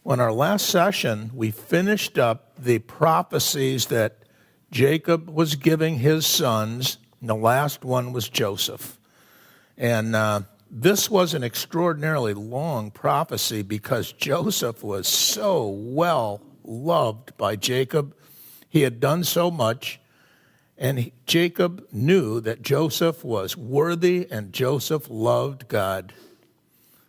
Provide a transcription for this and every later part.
Well, in our last session, we finished up the prophecies that Jacob was giving his sons, and the last one was Joseph. And this was an extraordinarily long prophecy because Joseph was so well loved by Jacob. He had done so much, and Jacob knew that Joseph was worthy and Joseph loved God.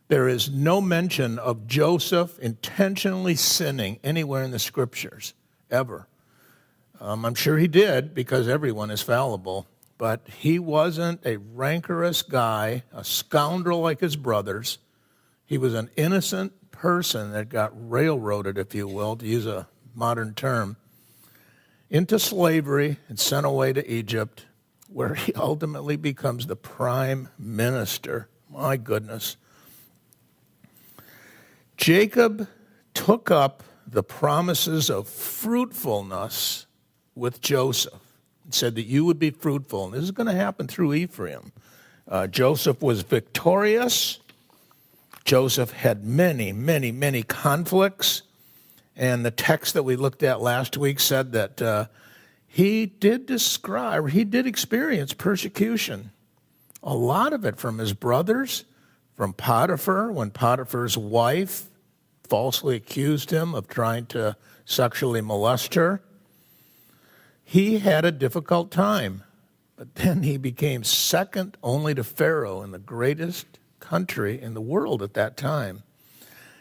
There is no mention of Joseph intentionally sinning anywhere in the scriptures, ever. I'm sure he did because everyone is fallible, but he wasn't a rancorous guy, a scoundrel like his brothers. He was an innocent person that got railroaded, if you will, to use a modern term, into slavery and sent away to Egypt, where he ultimately becomes the prime minister. My goodness. Jacob took up the promises of fruitfulness with Joseph and said that you would be fruitful. And this is going to happen through Ephraim. Joseph was victorious. Joseph had many, many, many conflicts. And the text that we looked at last week said that he did experience persecution. A lot of it from his brothers, from Potiphar, when Potiphar's wife falsely accused him of trying to sexually molest her. He had a difficult time, but then he became second only to Pharaoh in the greatest country in the world at that time.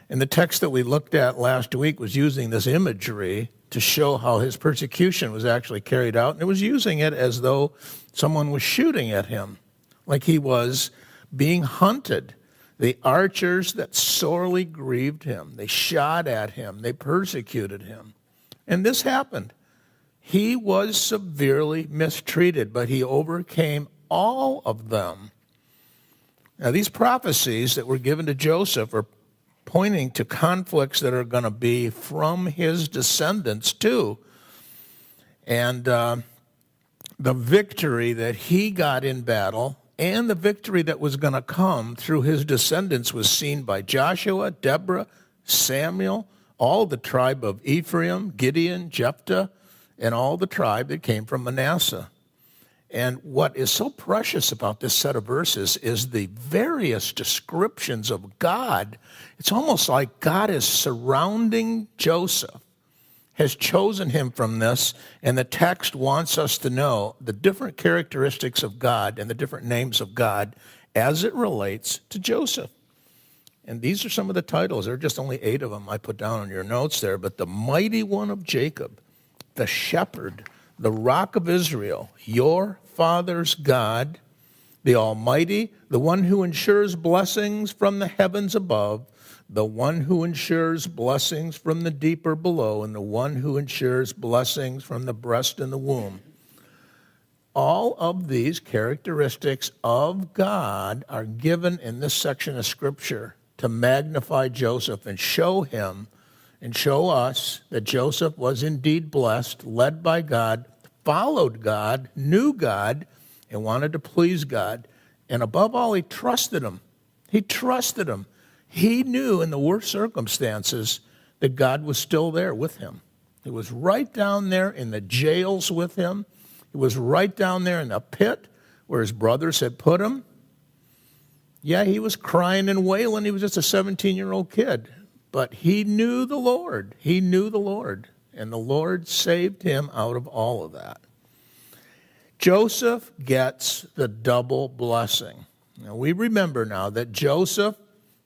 And the text that we looked at last week was using this imagery to show how his persecution was actually carried out, and it was using it as though someone was shooting at him, like he was being hunted. The archers that sorely grieved him, they shot at him, they persecuted him. And this happened. He was severely mistreated, but he overcame all of them. Now, these prophecies that were given to Joseph are pointing to conflicts that are going to be from his descendants too. And the victory that he got in battle and the victory that was going to come through his descendants was seen by Joshua, Deborah, Samuel, all the tribe of Ephraim, Gideon, Jephthah, and all the tribe that came from Manasseh. And what is so precious about this set of verses is the various descriptions of God. It's almost like God is surrounding Joseph, has chosen him from this, and the text wants us to know the different characteristics of God and the different names of God as it relates to Joseph. And these are some of the titles. There are just only 8 of them I put down on your notes there. But the mighty one of Jacob, the shepherd, the rock of Israel, your father's God, the Almighty, the one who ensures blessings from the heavens above, the one who ensures blessings from the deeper below, and the one who ensures blessings from the breast and the womb. All of these characteristics of God are given in this section of Scripture to magnify Joseph and show him and show us that Joseph was indeed blessed, led by God, followed God, knew God, and wanted to please God. And above all, he trusted him. He trusted him. He knew in the worst circumstances that God was still there with him. He was right down there in the jails with him. He was right down there in the pit where his brothers had put him. Yeah, he was crying and wailing. He was just a 17-year-old kid. But he knew the Lord. He knew the Lord. And the Lord saved him out of all of that. Joseph gets the double blessing. Now, we remember now that Joseph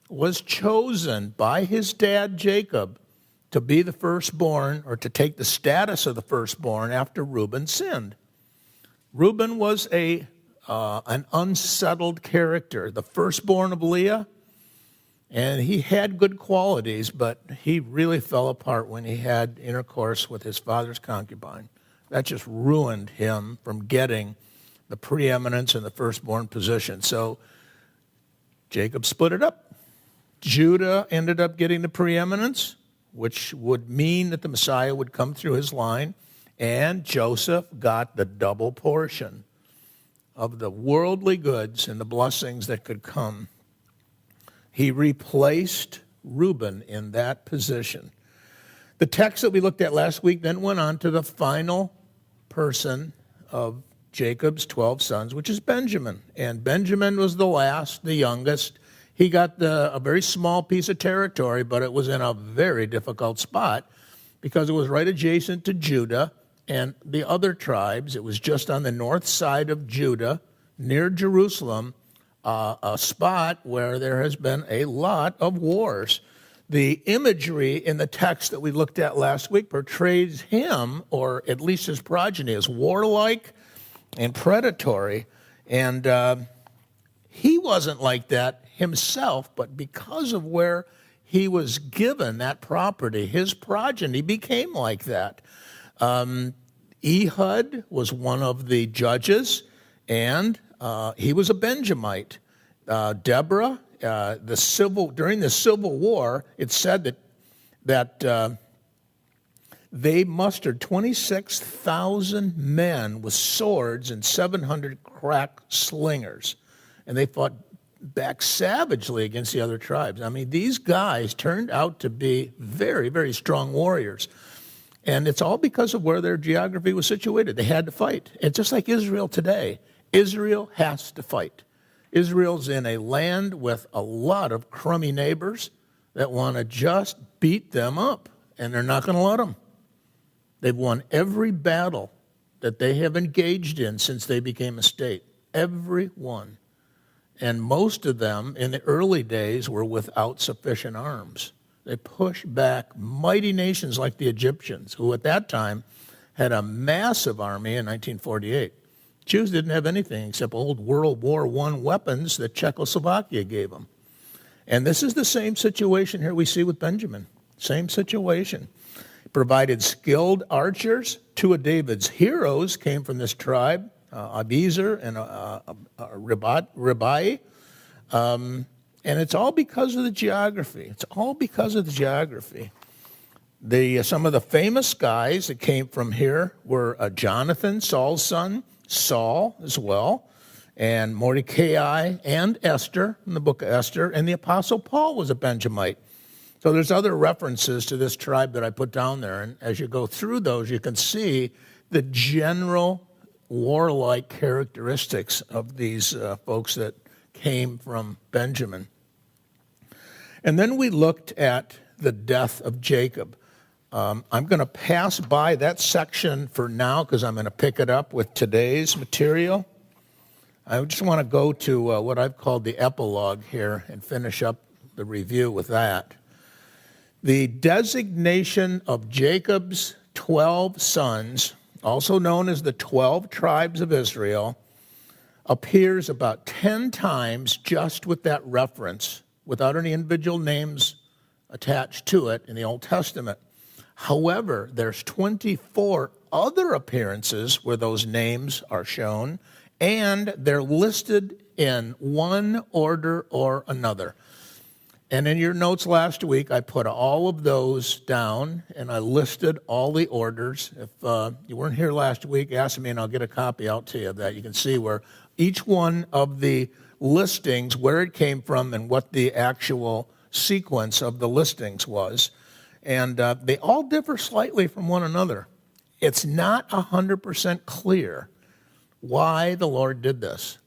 was chosen by his dad, Jacob, to be the firstborn or to take the status of the firstborn after Reuben sinned. Reuben was an unsettled character, the firstborn of Leah, and he had good qualities, but he really fell apart when he had intercourse with his father's concubine. That just ruined him from getting the preeminence in the firstborn position. So Jacob split it up. Judah ended up getting the preeminence, which would mean that the Messiah would come through his line, and Joseph got the double portion of the worldly goods and the blessings that could come. He replaced Reuben in that position. The text that we looked at last week then went on to the final person of Jacob's 12 sons, which is Benjamin. And Benjamin was the last, the youngest. He got a very small piece of territory, but it was in a very difficult spot because it was right adjacent to Judah and the other tribes. It was just on the north side of Judah, near Jerusalem, a spot where there has been a lot of wars. The imagery in the text that we looked at last week portrays him, or at least his progeny, as warlike and predatory. And he wasn't like that himself, but because of where he was given that property, his progeny became like that. Ehud was one of the judges, and he was a Benjamite. Deborah, during the Civil War, it said that they mustered 26,000 men with swords and 700 crack slingers, and they fought back savagely against the other tribes. I mean, these guys turned out to be very, very strong warriors. And it's all because of where their geography was situated. They had to fight. It's just like Israel today. Israel has to fight. Israel's in a land with a lot of crummy neighbors that want to just beat them up, and they're not going to let them. They've won every battle that they have engaged in since they became a state. Every one. And most of them in the early days were without sufficient arms. They pushed back mighty nations like the Egyptians, who at that time had a massive army in 1948. Jews didn't have anything except old World War I weapons that Czechoslovakia gave them. And this is the same situation here we see with Benjamin. Same situation. He provided skilled archers. Two of David's heroes came from this tribe, Abiezer and Ribai. And it's all because of the geography. It's all because of the geography. Some of the famous guys that came from here were Jonathan, Saul's son, Saul as well, and Mordecai and Esther in the book of Esther, and the Apostle Paul was a Benjamite. So there's other references to this tribe that I put down there, and as you go through those, you can see the general warlike characteristics of these folks that came from Benjamin. And then we looked at the death of Jacob. I'm going to pass by that section for now because I'm going to pick it up with today's material. I just want to go to what I've called the epilogue here and finish up the review with that. The designation of Jacob's 12 sons, also known as the 12 tribes of Israel, appears about 10 times just with that reference, without any individual names attached to it in the Old Testament. However, there's 24 other appearances where those names are shown, and they're listed in one order or another. And in your notes last week, I put all of those down, and I listed all the orders. If you weren't here last week, ask me, and I'll get a copy out to you of that. You can see where each one of the listings, where it came from, and what the actual sequence of the listings was. And they all differ slightly from one another. It's not 100% clear why the Lord did this.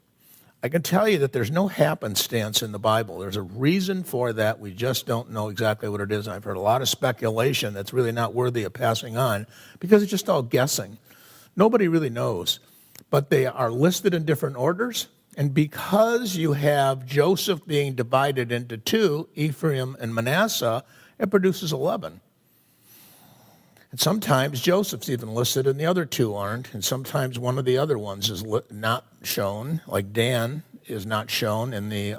I can tell you that there's no happenstance in the Bible. There's a reason for that. We just don't know exactly what it is. I've heard a lot of speculation that's really not worthy of passing on because it's just all guessing. Nobody really knows. But they are listed in different orders. And because you have Joseph being divided into two, Ephraim and Manasseh, it produces 11. And sometimes Joseph's even listed and the other two aren't. And sometimes one of the other ones is not shown, like Dan is not shown in the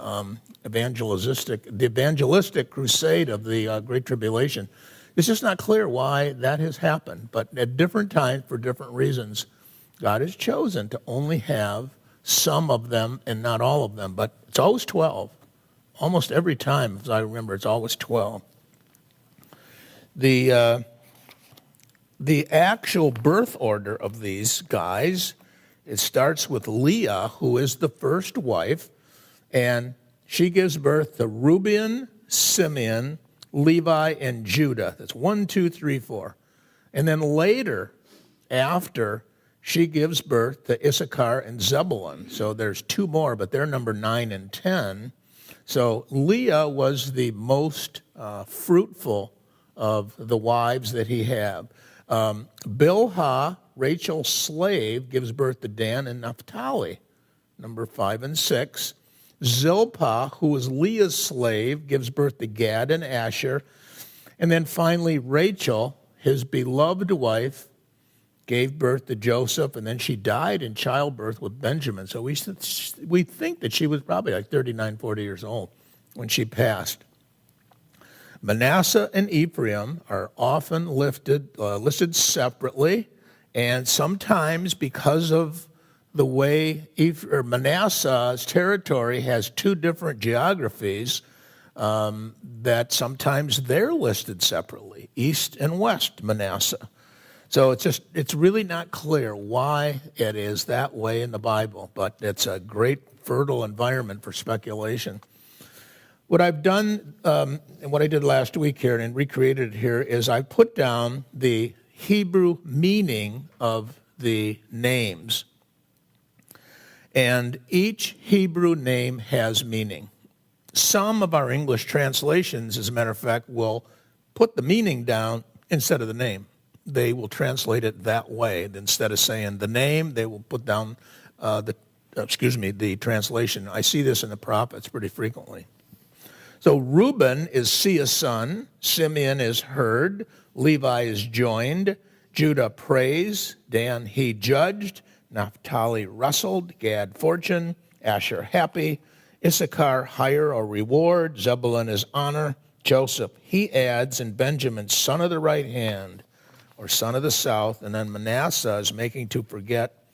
evangelistic crusade of the Great Tribulation. It's just not clear why that has happened. But at different times, for different reasons, God has chosen to only have some of them and not all of them. But it's always 12. Almost every time, as I remember, it's always 12. The actual birth order of these guys, it starts with Leah, who is the first wife, and she gives birth to Reuben, Simeon, Levi, and Judah. That's 1, 2, 3, 4. And then later, after, she gives birth to Issachar and Zebulun. So there's 2 more, but they're number 9 and 10. So Leah was the most fruitful of the wives that he had. Bilhah, Rachel's slave, gives birth to Dan and Naphtali, number 5 and 6. Zilpah, who was Leah's slave, gives birth to Gad and Asher. And then finally, Rachel, his beloved wife, gave birth to Joseph, and then she died in childbirth with Benjamin. So we think that she was probably like 39, 40 years old when she passed. Manasseh and Ephraim are often listed separately, and sometimes because of the way Manasseh's territory has 2 different geographies, that sometimes they're listed separately, east and west Manasseh. So it's really not clear why it is that way in the Bible, but it's a great fertile environment for speculation. What I've done, and what I did last week here and recreated it here, is I put down the Hebrew meaning of the names. And each Hebrew name has meaning. Some of our English translations, as a matter of fact, will put the meaning down instead of the name. They will translate it that way. Instead of saying the name, they will put down the translation. I see this in the prophets pretty frequently. So Reuben is see a son, Simeon is heard, Levi is joined, Judah praise, Dan he judged, Naphtali wrestled, Gad fortune, Asher happy, Issachar hire or reward, Zebulun is honor, Joseph he adds, and Benjamin son of the right hand, or son of the south, and then Manasseh is making to forget,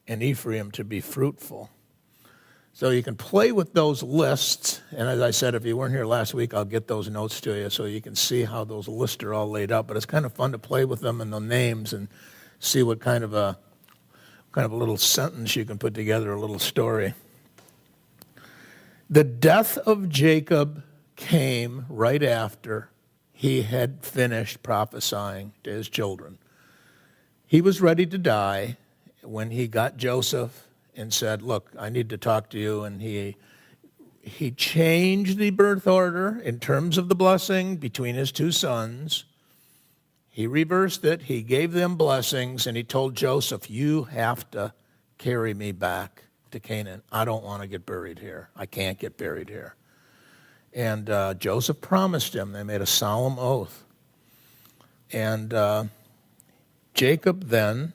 and Ephraim to be fruitful. So you can play with those lists, and as I said, if you weren't here last week, I'll get those notes to you so you can see how those lists are all laid out. But it's kind of fun to play with them and the names and see what kind of a little sentence you can put together, a little story. The death of Jacob came right after he had finished prophesying to his children. He was ready to die when he got Joseph and said, look, I need to talk to you. And he changed the birth order in terms of the blessing between his 2 sons. He reversed it. He gave them blessings, and he told Joseph, you have to carry me back to Canaan. I don't want to get buried here. I can't get buried here. And Joseph promised him. They made a solemn oath. And Jacob then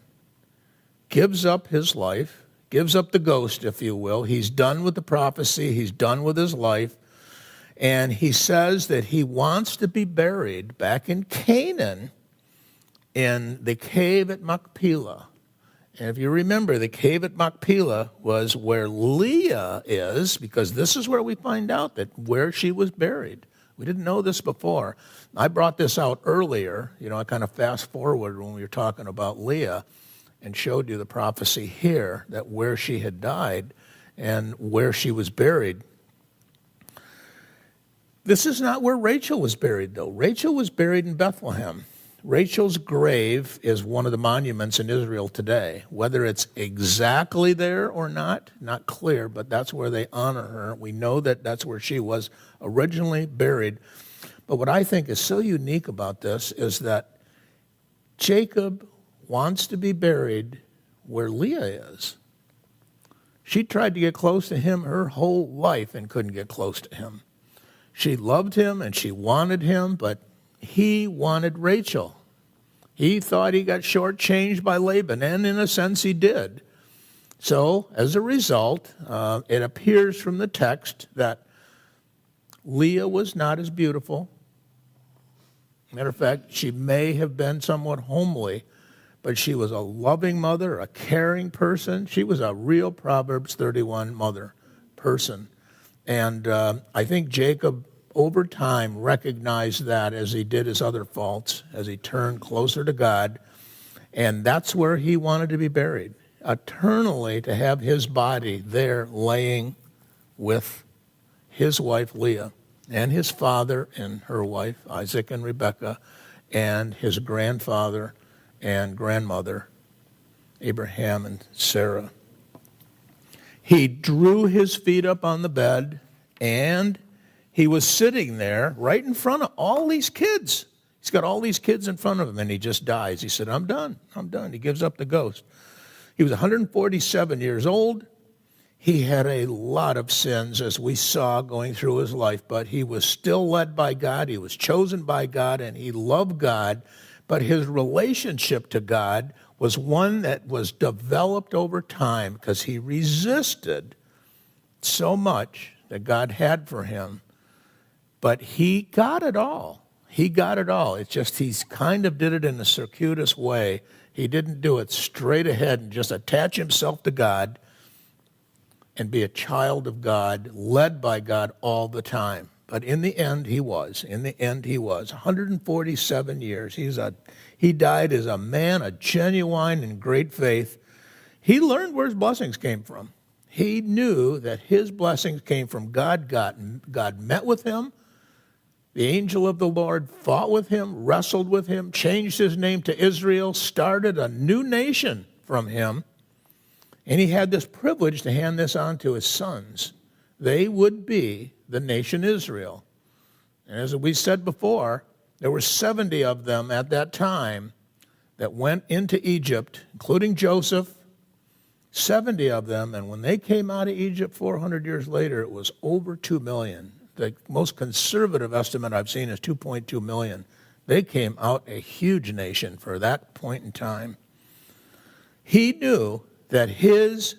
gives up his life, gives up the ghost, if you will. He's done with the prophecy. He's done with his life. And he says that he wants to be buried back in Canaan in the cave at Machpelah. And if you remember, the cave at Machpelah was where Leah is, because this is where we find out that where she was buried. We didn't know this before. I brought this out earlier. I kind of fast forward when we were talking about Leah, and showed you the prophecy here that where she had died and where she was buried. This is not where Rachel was buried, though. Rachel was buried in Bethlehem. Rachel's grave is one of the monuments in Israel today. Whether it's exactly there or not clear, but that's where they honor her. We know that that's where she was originally buried. But what I think is so unique about this is that Jacob wants to be buried where Leah is. She tried to get close to him her whole life and couldn't get close to him. She loved him and she wanted him, but he wanted Rachel. He thought he got shortchanged by Laban, and in a sense he did. So, as a result, it appears from the text that Leah was not as beautiful. Matter of fact, she may have been somewhat homely, but she was a loving mother, a caring person. She was a real Proverbs 31 mother person. And I think Jacob, over time, recognized that as he did his other faults, as he turned closer to God. And that's where he wanted to be buried, eternally, to have his body there laying with his wife Leah. and his father and her wife, Isaac and Rebekah, and his grandfather and grandmother, Abraham and Sarah. He drew his feet up on the bed, and he was sitting there right in front of all these kids. He's got all these kids in front of him, and he just dies. He said, I'm done. He gives up the ghost. He was 147 years old. He had a lot of sins, as we saw going through his life, but he was still led by God. He was chosen by God, and he loved God. But his relationship to God was one that was developed over time because he resisted so much that God had for him. But he got it all. He got it all. It's just he kind of did it in a circuitous way. He didn't do it straight ahead and just attach himself to God and be a child of God, led by God all the time. But in the end, he was. 147 years. He died as a man, a genuine and great faith. He learned where his blessings came from. He knew that his blessings came from God. God met with him. The angel of the Lord fought with him, wrestled with him, changed his name to Israel, started a new nation from him. And he had this privilege to hand this on to his sons. They would be the nation Israel. And as we said before, there were 70 of them at that time that went into Egypt, including Joseph, 70 of them. And when they came out of Egypt 400 years later, it was over 2 million. The most conservative estimate I've seen is 2.2 million. They came out a huge nation for that point in time. He knew that his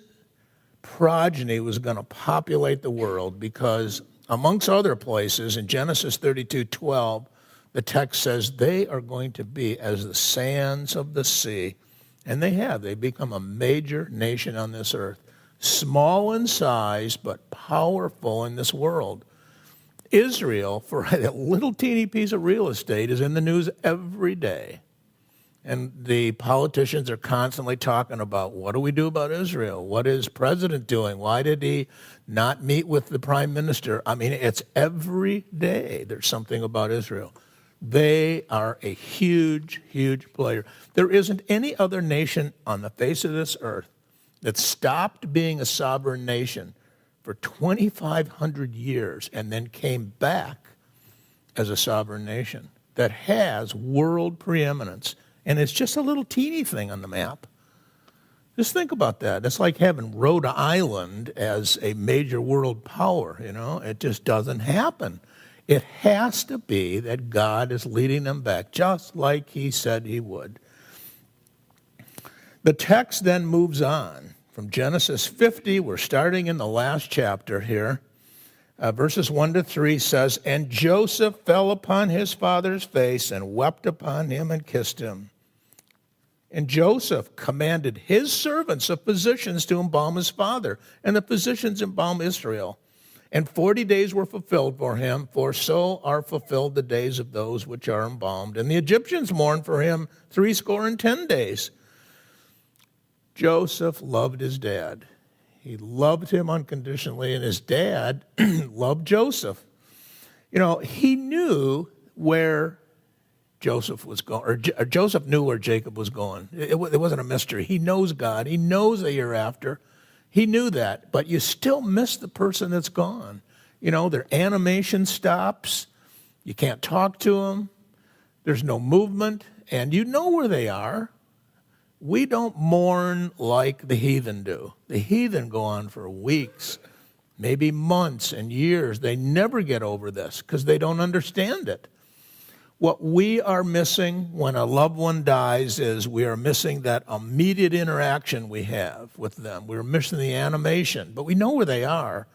progeny was going to populate the world because, amongst other places, in Genesis 32:12, the text says they are going to be as the sands of the sea. And they have. They've become a major nation on this earth. Small in size, but powerful in this world. Israel, for a little teeny piece of real estate, is in the news every day. And the politicians are constantly talking about, what do we do about Israel? What is president doing? Why did he not meet with the prime minister? I mean, it's every day there's something about Israel. They are a huge, huge player. There isn't any other nation on the face of this earth that stopped being a sovereign nation for 2,500 years and then came back as a sovereign nation that has world preeminence. And it's just a little teeny thing on the map. Just think about that. It's like having Rhode Island as a major world power, It just doesn't happen. It has to be that God is leading them back, just like he said he would. The text then moves on. From Genesis 50, we're starting in the last chapter here. Verses 1-3 says, And Joseph fell upon his father's face and wept upon him and kissed him. And Joseph commanded his servants of physicians to embalm his father, and the physicians embalmed Israel. And 40 days were fulfilled for him, for so are fulfilled the days of those which are embalmed. And the Egyptians mourned for him 70 days. Joseph loved his dad. He loved him unconditionally, and his dad loved Joseph. He knew where Joseph was going, or Joseph knew where Jacob was going. It wasn't a mystery. He knows God. He knows the hereafter. He knew that, but you still miss the person that's gone. Their animation stops. You can't talk to them. There's no movement, and you know where they are. We don't mourn like the heathen do. The heathen go on for weeks, maybe months and years. They never get over this because they don't understand it. What we are missing when a loved one dies is we are missing that immediate interaction we have with them. We're missing the animation, but we know where they are.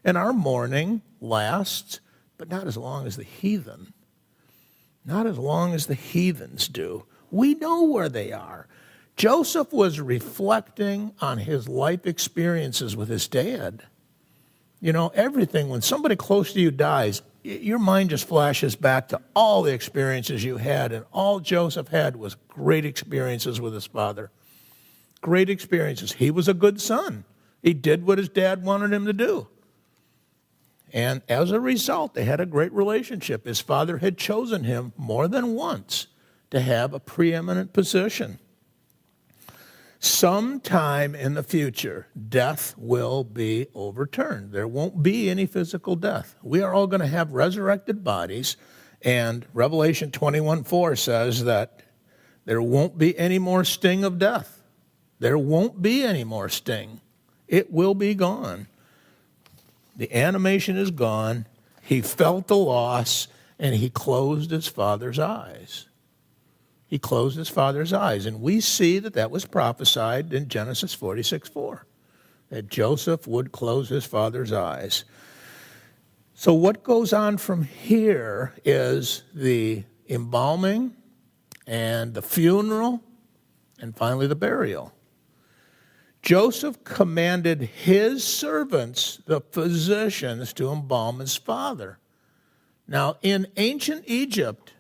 And our mourning lasts, but not as long as the heathen. Not as long as the heathens do. We know where they are. Joseph was reflecting on his life experiences with his dad. Everything, when somebody close to you dies, your mind just flashes back to all the experiences you had, and all Joseph had was great experiences with his father. Great experiences. He was a good son. He did what his dad wanted him to do. And as a result, they had a great relationship. His father had chosen him more than once to have a preeminent position. Sometime in the future, death will be overturned. There won't be any physical death. We are all going to have resurrected bodies, and Revelation 21:4 says that there won't be any more sting of death. There won't be any more sting. It will be gone. The animation is gone. He felt the loss, and he closed his father's eyes. He closed his father's eyes. And we see that that was prophesied in Genesis 46:4, that Joseph would close his father's eyes. So what goes on from here is the embalming and the funeral and finally the burial. Joseph commanded his servants, the physicians, to embalm his father. Now, in ancient Egypt,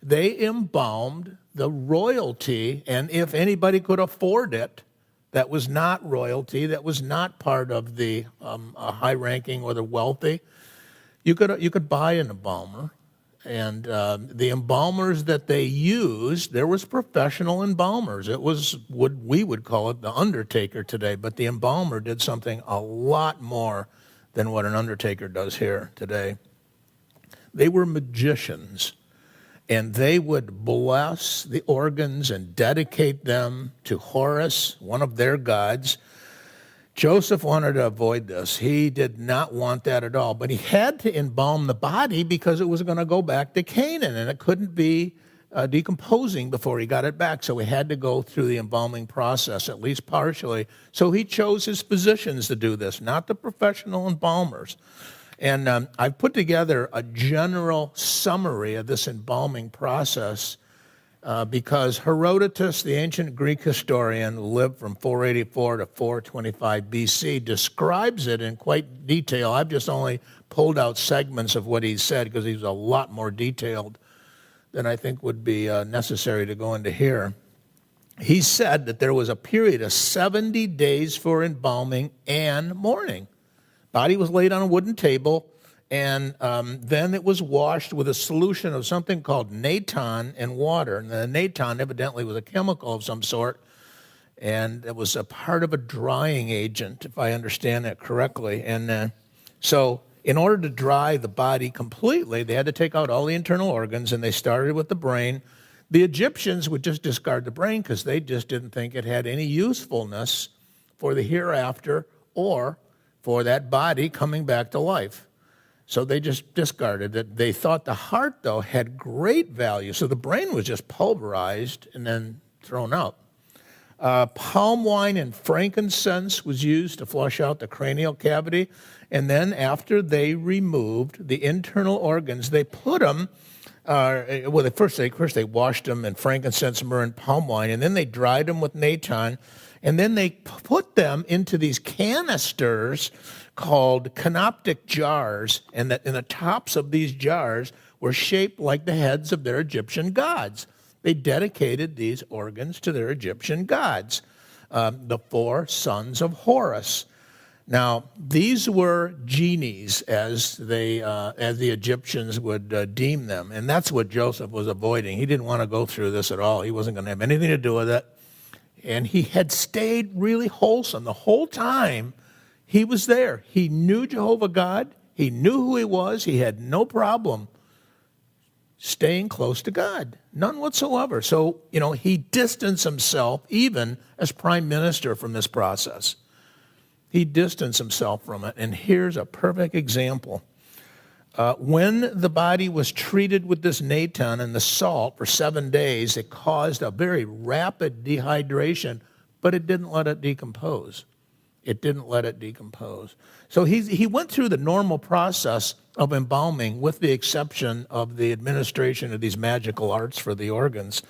they embalmed the royalty, and if anybody could afford it, that was not royalty, that was not part of the high-ranking or the wealthy, you could buy an embalmer. And the embalmers that they used, there was professional embalmers. It was what we would call it the undertaker today, but the embalmer did something a lot more than what an undertaker does here today. They were magicians, and they would bless the organs and dedicate them to Horus, one of their gods. Joseph wanted to avoid this. He did not want that at all. But he had to embalm the body because it was going to go back to Canaan, and it couldn't be decomposing before he got it back. So he had to go through the embalming process, at least partially. So he chose his physicians to do this, not the professional embalmers. And I've put together a general summary of this embalming process because Herodotus, the ancient Greek historian who lived from 484 to 425 BC, describes it in quite detail. I've just only pulled out segments of what he said because he's a lot more detailed than I think would be necessary to go into here. He said that there was a period of 70 days for embalming and mourning. Body was laid on a wooden table, and then it was washed with a solution of something called natron and water. And the natron evidently was a chemical of some sort, and it was a part of a drying agent, if I understand that correctly. And so in order to dry the body completely, they had to take out all the internal organs, and they started with the brain. The Egyptians would just discard the brain because they just didn't think it had any usefulness for the hereafter or for that body coming back to life. So they just discarded it. They thought the heart, though, had great value. So the brain was just pulverized and then thrown out. Palm wine and frankincense was used to flush out the cranial cavity. And then after they removed the internal organs, they put them, first they washed them in frankincense, myrrh, and palm wine, and then they dried them with natron. And then they put them into these canisters called canoptic jars, and the tops of these jars were shaped like the heads of their Egyptian gods. They dedicated these organs to their Egyptian gods, the four sons of Horus. Now, these were genies, as the Egyptians would deem them, and that's what Joseph was avoiding. He didn't want to go through this at all. He wasn't going to have anything to do with it. And he had stayed really wholesome the whole time he was there. He knew Jehovah God. He knew who he was. He had no problem staying close to God, none whatsoever. So, he distanced himself even as prime minister from this process. He distanced himself from it. And here's a perfect example. When the body was treated with this natron and the salt for 7 days, it caused a very rapid dehydration, but it didn't let it decompose. It didn't let it decompose. So he went through the normal process of embalming with the exception of the administration of these magical arts for the organs.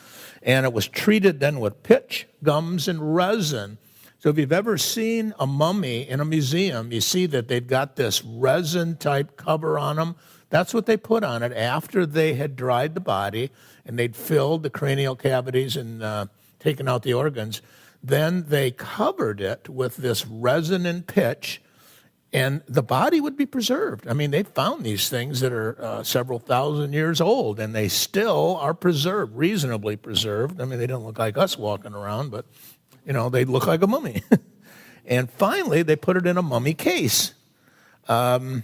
And it was treated then with pitch, gums, and resin. So if you've ever seen a mummy in a museum, you see that they've got this resin-type cover on them. That's what they put on it after they had dried the body and they'd filled the cranial cavities and taken out the organs. Then they covered it with this resin and pitch, And the body would be preserved. I mean, they found these things that are several thousand years old, and they still are preserved, reasonably preserved. I mean, they don't look like us walking around, but, they look like a mummy. And finally, they put it in a mummy case. Then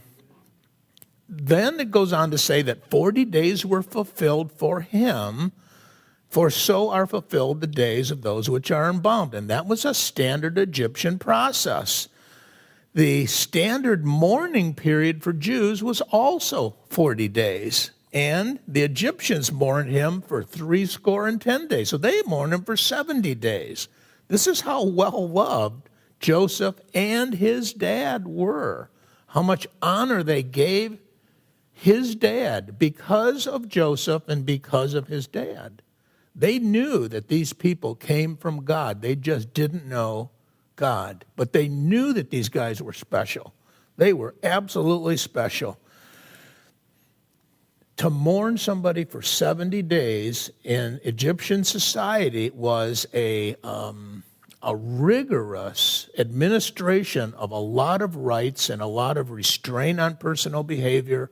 it goes on to say that 40 days were fulfilled for him, for so are fulfilled the days of those which are embalmed. And that was a standard Egyptian process. The standard mourning period for Jews was also 40 days. And the Egyptians mourned him for 70 days. So they mourned him for 70 days. This is how well loved Joseph and his dad were. How much honor they gave his dad because of Joseph and because of his dad. They knew that these people came from God. They just didn't know God. But they knew that these guys were special. They were absolutely special. To mourn somebody for 70 days in Egyptian society was a rigorous administration of a lot of rites and a lot of restraint on personal behavior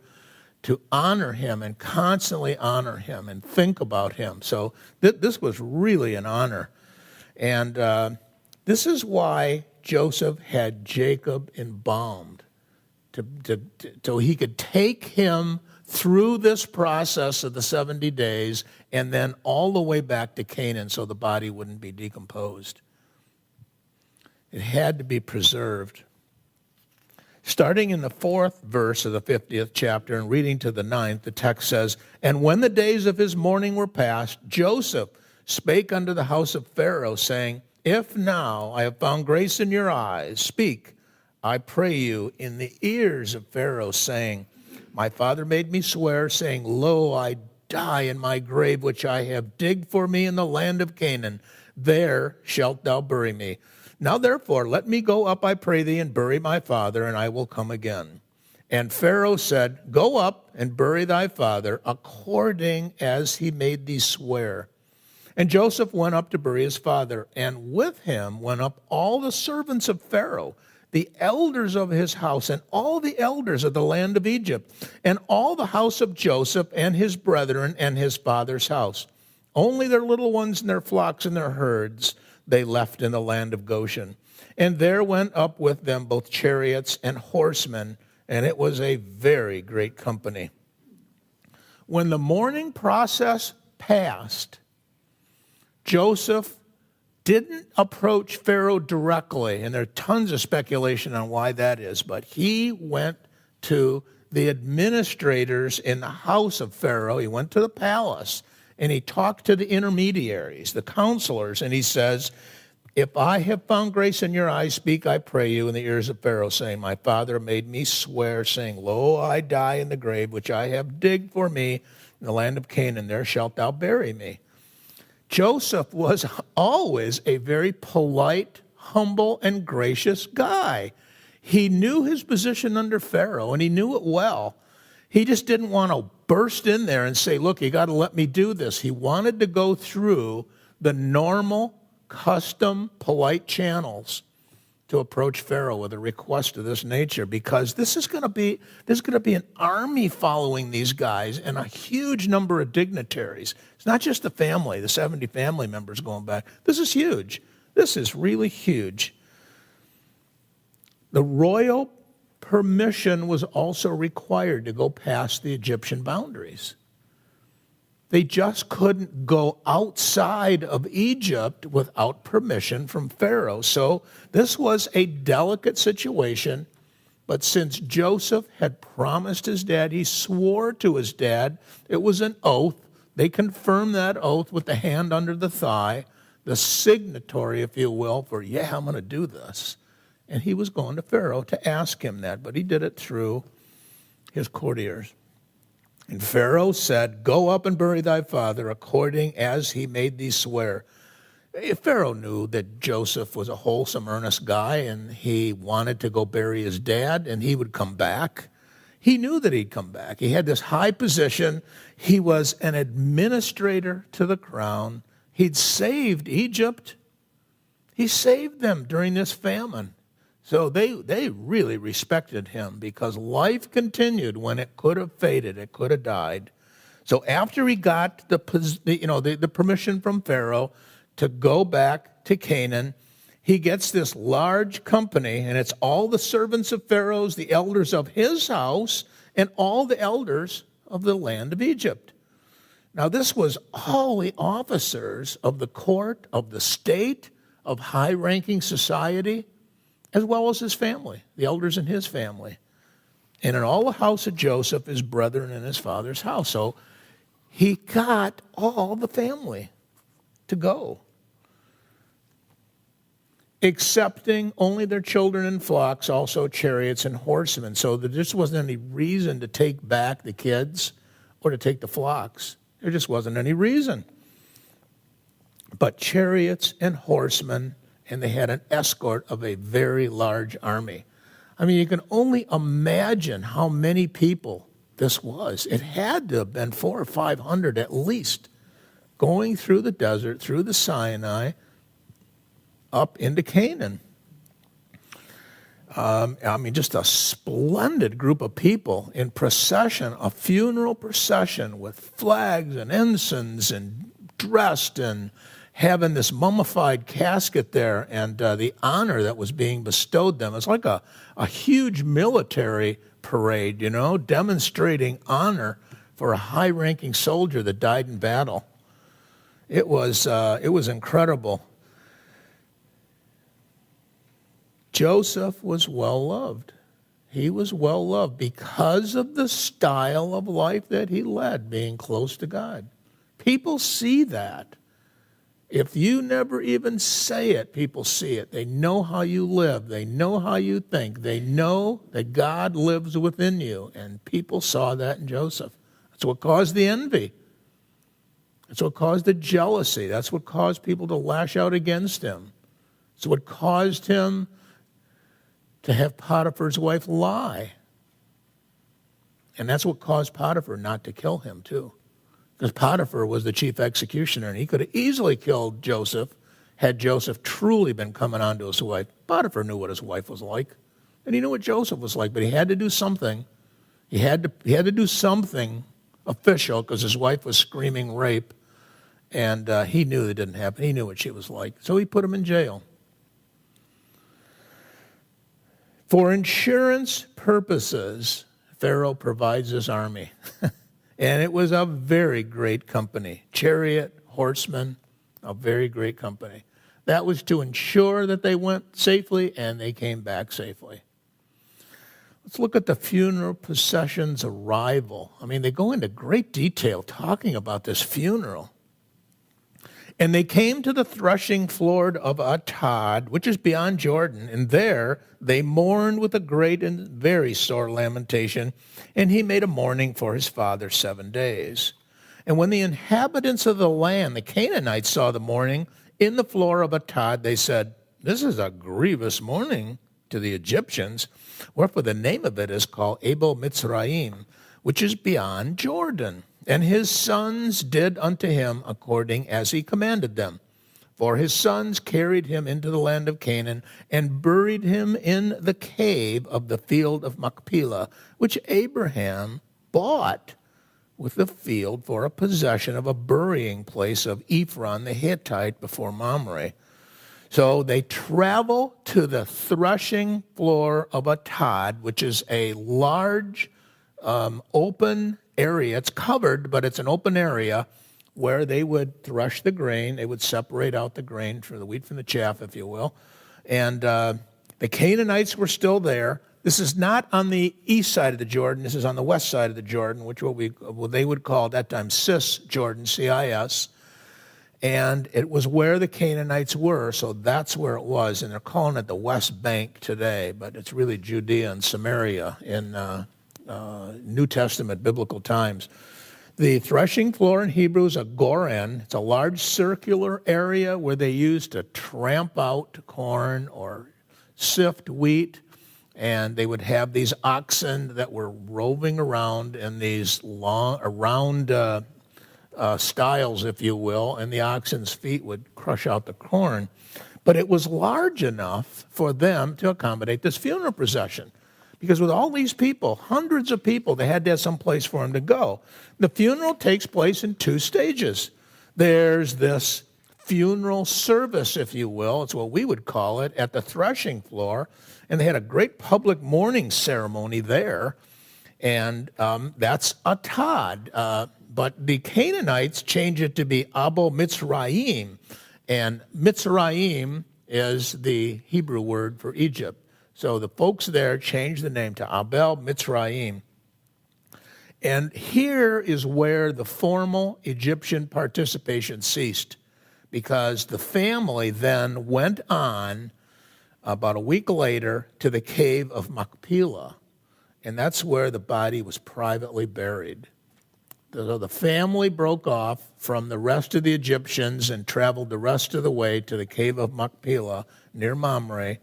to honor him and constantly honor him and think about him. So this was really an honor. And this is why Joseph had Jacob embalmed, so he could take him through this process of the 70 days and then all the way back to Canaan so the body wouldn't be decomposed. It had to be preserved. Starting in the 4th verse of the 50th chapter and reading to the 9th, the text says, "And when the days of his mourning were past, Joseph spake unto the house of Pharaoh, saying, If now I have found grace in your eyes, speak, I pray you, in the ears of Pharaoh, saying, My father made me swear, saying, Lo, I die in my grave, which I have digged for me in the land of Canaan. There shalt thou bury me. Now therefore let me go up, I pray thee, and bury my father, and I will come again. And Pharaoh said, Go up and bury thy father, according as he made thee swear. And Joseph went up to bury his father, and with him went up all the servants of Pharaoh, the elders of his house, and all the elders of the land of Egypt, and all the house of Joseph and his brethren and his father's house. Only their little ones and their flocks and their herds they left in the land of Goshen. And there went up with them both chariots and horsemen, and it was a very great company. When the mourning process passed, Joseph didn't approach Pharaoh directly, and there's tons of speculation on why that is, but he went to the administrators in the house of Pharaoh. He went to the palace, and he talked to the intermediaries, the counselors, and he says, If I have found grace in your eyes, speak, I pray you, in the ears of Pharaoh, saying, My father made me swear, saying, Lo, I die in the grave, which I have digged for me in the land of Canaan. There shalt thou bury me. Joseph was always a very polite, humble, and gracious guy. He knew his position under Pharaoh, and he knew it well. He just didn't want to burst in there and say, Look, you got to let me do this. He wanted to go through the normal, custom, polite channels to approach Pharaoh with a request of this nature, because this is going to be an army following these guys and a huge number of dignitaries. It's not just the family, the 70 family members going back. This is huge. This is really huge. The royal permission was also required to go past the Egyptian boundaries. They just couldn't go outside of Egypt without permission from Pharaoh. So this was a delicate situation. But since Joseph had promised his dad, he swore to his dad, it was an oath. They confirmed that oath with the hand under the thigh, the signatory, if you will, for, yeah, I'm going to do this. And he was going to Pharaoh to ask him that, but he did it through his courtiers. And Pharaoh said, Go up and bury thy father according as he made thee swear. Pharaoh knew that Joseph was a wholesome, earnest guy, and he wanted to go bury his dad, and he would come back. He knew that he'd come back. He had this high position. He was an administrator to the crown. He'd saved Egypt. He saved them during this famine. So they really respected him because life continued when it could have faded, it could have died. So after he got the permission from Pharaoh to go back to Canaan, he gets this large company, and it's all the servants of Pharaoh's, the elders of his house, and all the elders of the land of Egypt. Now, this was all the officers of the court, of the state, of high-ranking society, as well as his family, the elders in his family. And in all the house of Joseph, his brethren in his father's house. So he got all the family to go, excepting only their children and flocks, also chariots and horsemen. So there just wasn't any reason to take back the kids or to take the flocks. There just wasn't any reason. But chariots and horsemen, and they had an escort of a very large army. I mean, you can only imagine how many people this was. It had to have been 400 or 500 at least, going through the desert, through the Sinai, up into Canaan. I mean, just a splendid group of people in procession, a funeral procession with flags and ensigns and dressed and having this mummified casket there and the honor that was being bestowed them. It's like a huge military parade, demonstrating honor for a high-ranking soldier that died in battle. It was incredible. Joseph was well-loved. He was well-loved because of the style of life that he led, being close to God. People see that. If you never even say it, people see it. They know how you live. They know how you think. They know that God lives within you. And people saw that in Joseph. That's what caused the envy. That's what caused the jealousy. That's what caused people to lash out against him. It's what caused him to have Potiphar's wife lie. And that's what caused Potiphar not to kill him, too. Because Potiphar was the chief executioner, and he could have easily killed Joseph had Joseph truly been coming on to his wife. Potiphar knew what his wife was like, and he knew what Joseph was like, but he had to do something. He had to do something official because his wife was screaming rape, and he knew it didn't happen. He knew what she was like, so he put him in jail. For insurance purposes, Pharaoh provides his army. And it was a very great company. Chariot, horsemen, a very great company. That was to ensure that they went safely and they came back safely. Let's look at the funeral procession's arrival. I mean, they go into great detail talking about this funeral. And they came to the threshing floor of Atad, which is beyond Jordan, and there they mourned with a great and very sore lamentation, and he made a mourning for his father 7 days. And when the inhabitants of the land, the Canaanites, saw the mourning in the floor of Atad, they said, "This is a grievous mourning to the Egyptians, wherefore the name of it is called Abel Mitzrayim, which is beyond Jordan. And his sons did unto him according as he commanded them. For his sons carried him into the land of Canaan and buried him in the cave of the field of Machpelah, which Abraham bought with the field for a possession of a burying place of Ephron the Hittite before Mamre." So they travel to the threshing floor of Atad, which is a large open area. It's covered, but it's an open area where they would thresh the grain. They would separate out the grain from the wheat from the chaff, if you will. And the Canaanites were still there. This is not on the east side of the Jordan. This is on the west side of the Jordan, which they would call at that time Cisjordan, C-I-S. And it was where the Canaanites were, so that's where it was. And they're calling it the West Bank today, but it's really Judea and Samaria in New Testament biblical times. The threshing floor in Hebrew is a goren. It's a large circular area where they used to tramp out corn or sift wheat, and they would have these oxen that were roving around in these round stiles, if you will, and the oxen's feet would crush out the corn. But it was large enough for them to accommodate this funeral procession. Because with all these people, hundreds of people, they had to have some place for him to go. The funeral takes place in 2 stages. There's this funeral service, if you will. It's what we would call it, at the threshing floor. And they had a great public mourning ceremony there. And that's Atad. But the Canaanites changed it to be Abel Mitzrayim. And Mitzrayim is the Hebrew word for Egypt. So the folks there changed the name to Abel Mitzrayim. And here is where the formal Egyptian participation ceased, because the family then went on about a week later to the cave of Machpelah, and that's where the body was privately buried. So the family broke off from the rest of the Egyptians and traveled the rest of the way to the cave of Machpelah near Mamre,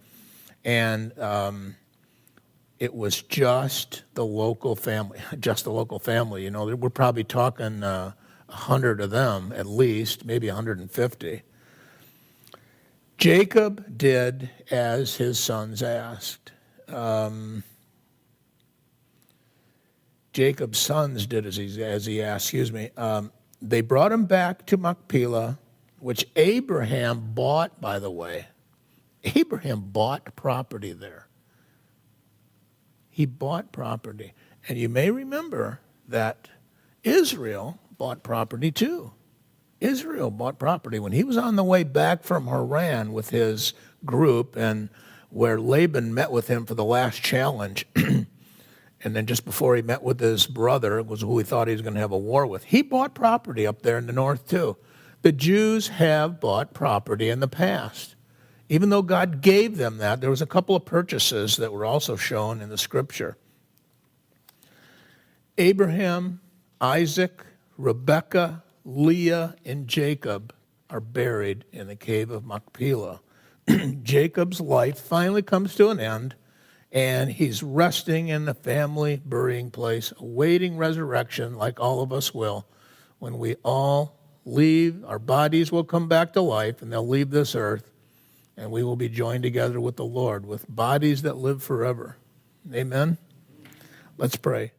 and it was just the local family, You know, we're probably talking 100 of them at least, maybe 150. Jacob did as his sons asked. Jacob's sons did as he asked, They brought him back to Machpelah, which Abraham bought, by the way. Abraham bought property there. He bought property. And you may remember that Israel bought property too. Israel bought property. When he was on the way back from Haran with his group, and where Laban met with him for the last challenge, and then just before he met with his brother, was who he thought he was going to have a war with, he bought property up there in the north too. The Jews have bought property in the past. Even though God gave them that, there was a couple of purchases that were also shown in the scripture. Abraham, Isaac, Rebekah, Leah, and Jacob are buried in the cave of Machpelah. Jacob's life finally comes to an end, and he's resting in the family burying place, awaiting resurrection like all of us will. When we all leave, our bodies will come back to life, and they'll leave this earth, and we will be joined together with the Lord with bodies that live forever. Amen? Let's pray.